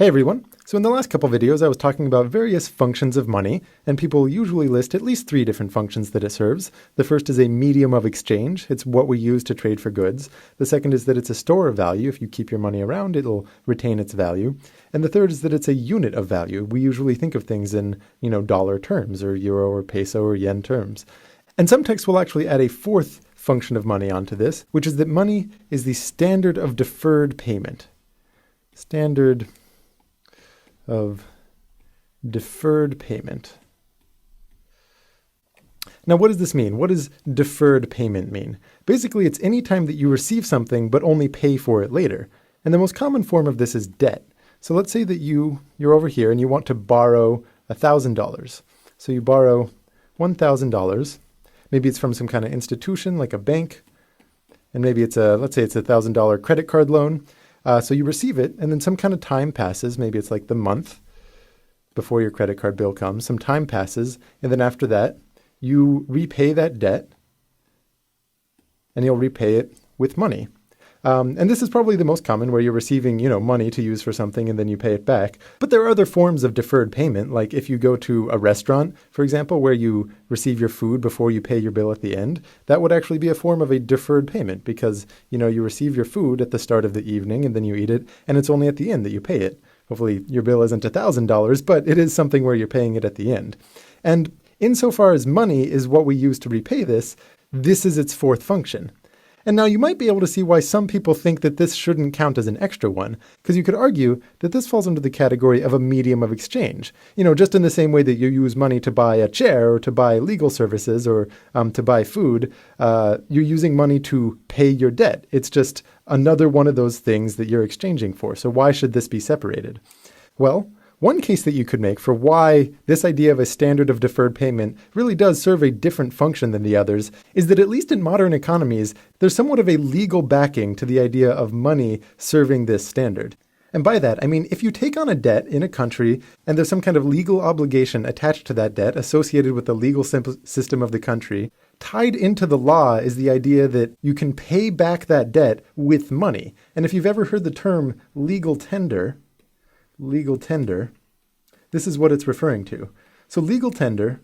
Hey everyone! So in the last couple videos I was talking about various functions of money, and people usually list at least 3 different functions that it serves. The first is a medium of exchange. It's what we use to trade for goods. The second is that it's a store of value. If you keep your money around, it'll retain its value. And the third is that it's a unit of value. We usually think of things in, dollar terms or euro or peso or yen terms. And some texts will actually add a 4th function of money onto this, which is that money is the standard of deferred payment. Standard of deferred payment. Now, what does this mean? What does deferred payment mean? Basically, it's any time that you receive something but only pay for it later. And the most common form of this is debt. So let's say that you're over here and you want to borrow $1,000. So you borrow $1,000. Maybe it's from some kind of institution like a bank. And maybe let's say it's a $1,000 credit card loan. So you receive it, and then some kind of time passes. Maybe it's like the month before your credit card bill comes. Some time passes, and then after that, you repay that debt, and you'll repay it with money. And this is probably the most common, where you're receiving, money to use for something, and then you pay it back. But there are other forms of deferred payment, like if you go to a restaurant, for example, where you receive your food before you pay your bill at the end. That would actually be a form of a deferred payment because, you receive your food at the start of the evening, and then you eat it, and it's only at the end that you pay it. Hopefully your bill isn't $1,000, but it is something where you're paying it at the end. And insofar as money is what we use to repay this is its 4th function. And now you might be able to see why some people think that this shouldn't count as an extra one, because you could argue that this falls under the category of a medium of exchange. Just in the same way that you use money to buy a chair or to buy legal services or to buy food, you're using money to pay your debt. It's just another one of those things that you're exchanging for. So why should this be separated? Well, one case that you could make for why this idea of a standard of deferred payment really does serve a different function than the others is that at least in modern economies, there's somewhat of a legal backing to the idea of money serving this standard. And by that, I mean, if you take on a debt in a country and there's some kind of legal obligation attached to that debt associated with the legal system of the country, tied into the law is the idea that you can pay back that debt with money. And if you've ever heard the term legal tender, this is what it's referring to. So legal tender,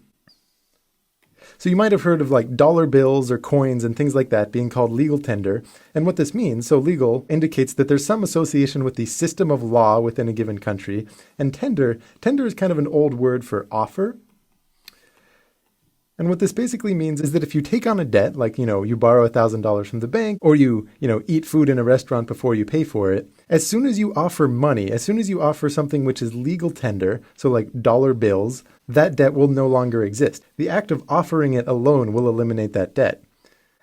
so you might have heard of like dollar bills or coins and things like that being called legal tender. And what this means, so legal indicates that there's some association with the system of law within a given country. And tender is kind of an old word for offer. And what this basically means is that if you take on a debt, like, you borrow $1,000 from the bank, or you eat food in a restaurant before you pay for it, as soon as you offer money, as soon as you offer something which is legal tender, so like dollar bills, that debt will no longer exist. The act of offering it alone will eliminate that debt.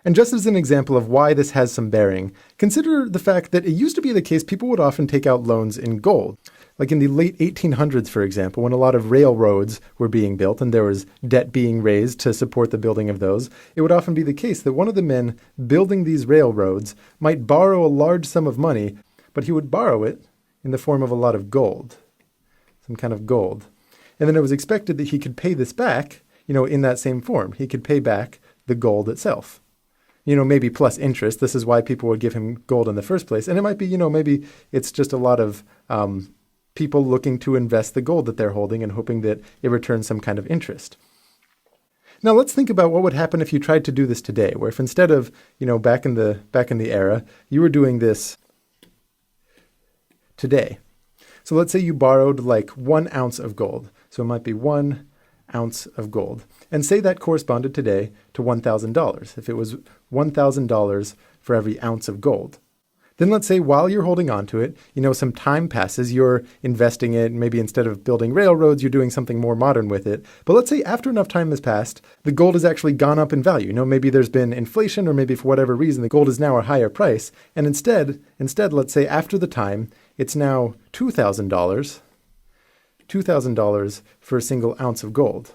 And just as an example of why this has some bearing, consider the fact that it used to be the case people would often take out loans in gold. Like in the late 1800s, for example, when a lot of railroads were being built and there was debt being raised to support the building of those, it would often be the case that one of the men building these railroads might borrow a large sum of money, but he would borrow it in the form of a lot of gold, some kind of gold. And then it was expected that he could pay this back, in that same form. He could pay back the gold itself. Maybe plus interest. This is why people would give him gold in the first place. And it might be, maybe it's just a lot of people looking to invest the gold that they're holding and hoping that it returns some kind of interest. Now let's think about what would happen if you tried to do this today, where if instead of, back in the era, you were doing this today. So let's say you borrowed like 1 ounce of gold. So it might be 1 ounce of gold. And say that corresponded today to $1,000. If it was $1,000 for every ounce of gold. Then let's say while you're holding on to it, some time passes, you're investing it, maybe instead of building railroads, you're doing something more modern with it. But let's say after enough time has passed, the gold has actually gone up in value. Maybe there's been inflation, or maybe for whatever reason, the gold is now a higher price. And instead, let's say after the time, it's now $2,000 for a single ounce of gold.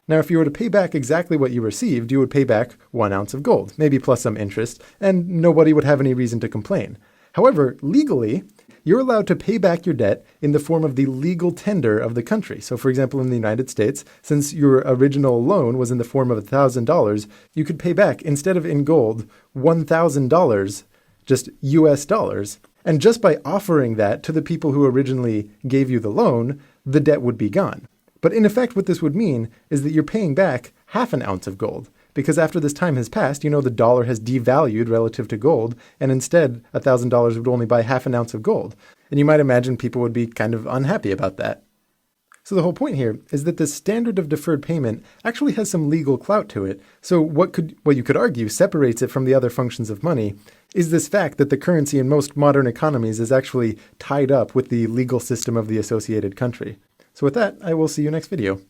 Now, if you were to pay back exactly what you received, you would pay back 1 ounce of gold, maybe plus some interest, and nobody would have any reason to complain. However, legally, you're allowed to pay back your debt in the form of the legal tender of the country. So, for example, in the United States, since your original loan was in the form of $1,000, you could pay back, instead of in gold, $1,000, just US dollars. And just by offering that to the people who originally gave you the loan, the debt would be gone. But in effect, what this would mean is that you're paying back half an ounce of gold, because after this time has passed, the dollar has devalued relative to gold, and instead $1,000 would only buy half an ounce of gold. And you might imagine people would be kind of unhappy about that. So the whole point here is that the standard of deferred payment actually has some legal clout to it. So what you could argue separates it from the other functions of money is this fact that the currency in most modern economies is actually tied up with the legal system of the associated country. So with that, I will see you next video.